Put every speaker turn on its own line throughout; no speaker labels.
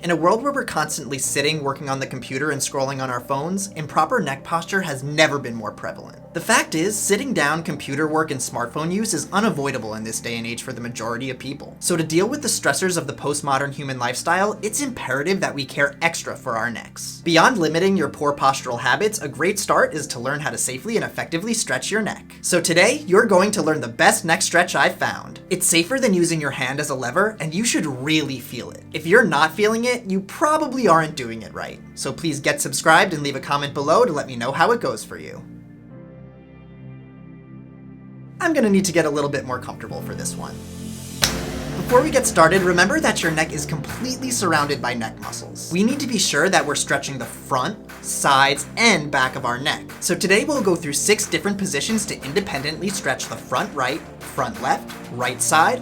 In a world where we're constantly sitting, working on the computer, and scrolling on our phones, improper neck posture has never been more prevalent. The fact is, sitting down, computer work, and smartphone use is unavoidable in this day and age for the majority of people. So to deal with the stressors of the postmodern human lifestyle, it's imperative that we care extra for our necks. Beyond limiting your poor postural habits, a great start is to learn how to safely and effectively stretch your neck. So today, you're going to learn the best neck stretch I've found. It's safer than using your hand as a lever, and you should really feel it. If you're not feeling it, you probably aren't doing it right. So please get subscribed and leave a comment below to let me know how it goes for you. I'm gonna need to get a little bit more comfortable for this one. Before we get started, remember that your neck is completely surrounded by neck muscles. We need to be sure that we're stretching the front, sides, and back of our neck. So today we'll go through 6 different positions to independently stretch the front right, front left, right side,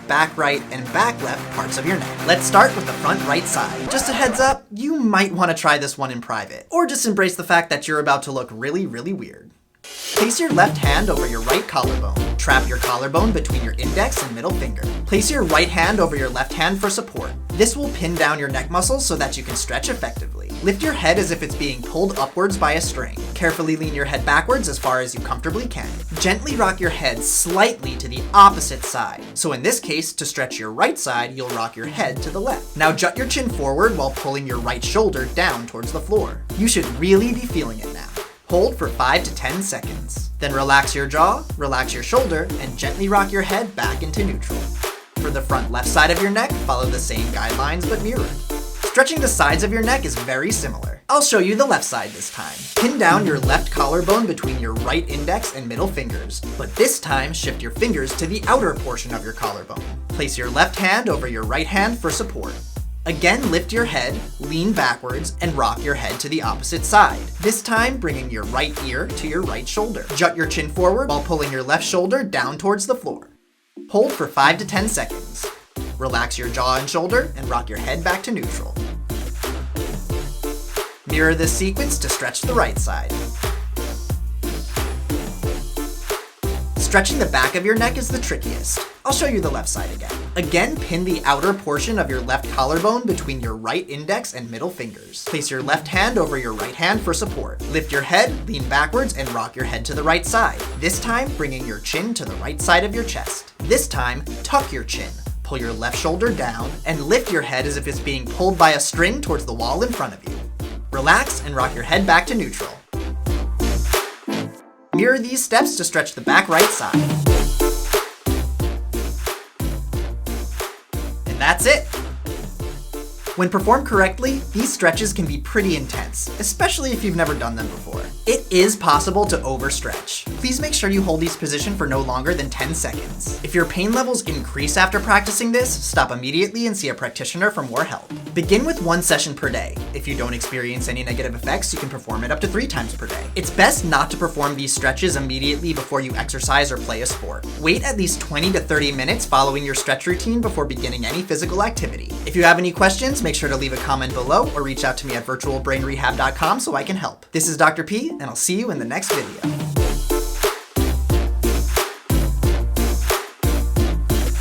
back right, and back left parts of your neck. Let's start with the front right side. Just a heads up, you might want to try this one in private, or just embrace the fact that you're about to look really, really weird. Place your left hand over your right collarbone. Trap your collarbone between your index and middle finger. Place your right hand over your left hand for support. This will pin down your neck muscles so that you can stretch effectively. Lift your head as if it's being pulled upwards by a string. Carefully lean your head backwards as far as you comfortably can. Gently rock your head slightly to the opposite side. So in this case, to stretch your right side, you'll rock your head to the left. Now jut your chin forward while pulling your right shoulder down towards the floor. You should really be feeling it now. Hold for 5 to 10 seconds. Then relax your jaw, relax your shoulder, and gently rock your head back into neutral. For the front left side of your neck, follow the same guidelines but mirrored. Stretching the sides of your neck is very similar. I'll show you the left side this time. Pin down your left collarbone between your right index and middle fingers, but this time shift your fingers to the outer portion of your collarbone. Place your left hand over your right hand for support. Again, lift your head, lean backwards, and rock your head to the opposite side. This time, bringing your right ear to your right shoulder. Jut your chin forward while pulling your left shoulder down towards the floor. Hold for 5 to 10 seconds. Relax your jaw and shoulder and rock your head back to neutral. Mirror this sequence to stretch the right side. Stretching the back of your neck is the trickiest. I'll show you the left side again. Again, pin the outer portion of your left collarbone between your right index and middle fingers. Place your left hand over your right hand for support. Lift your head, lean backwards, and rock your head to the right side. This time, bringing your chin to the right side of your chest. This time, tuck your chin. Pull your left shoulder down, and lift your head as if it's being pulled by a string towards the wall in front of you. Relax and rock your head back to neutral. Mirror these steps to stretch the back right side. And that's it! When performed correctly, these stretches can be pretty intense, especially if you've never done them before. It is possible to overstretch. Please make sure you hold these positions for no longer than 10 seconds. If your pain levels increase after practicing this, stop immediately and see a practitioner for more help. Begin with 1 session per day. If you don't experience any negative effects, you can perform it up to 3 times per day. It's best not to perform these stretches immediately before you exercise or play a sport. Wait at least 20 to 30 minutes following your stretch routine before beginning any physical activity. If you have any questions, make sure to leave a comment below or reach out to me at virtualbrainrehab.com so I can help. This is Dr. P, and I'll see you in the next video.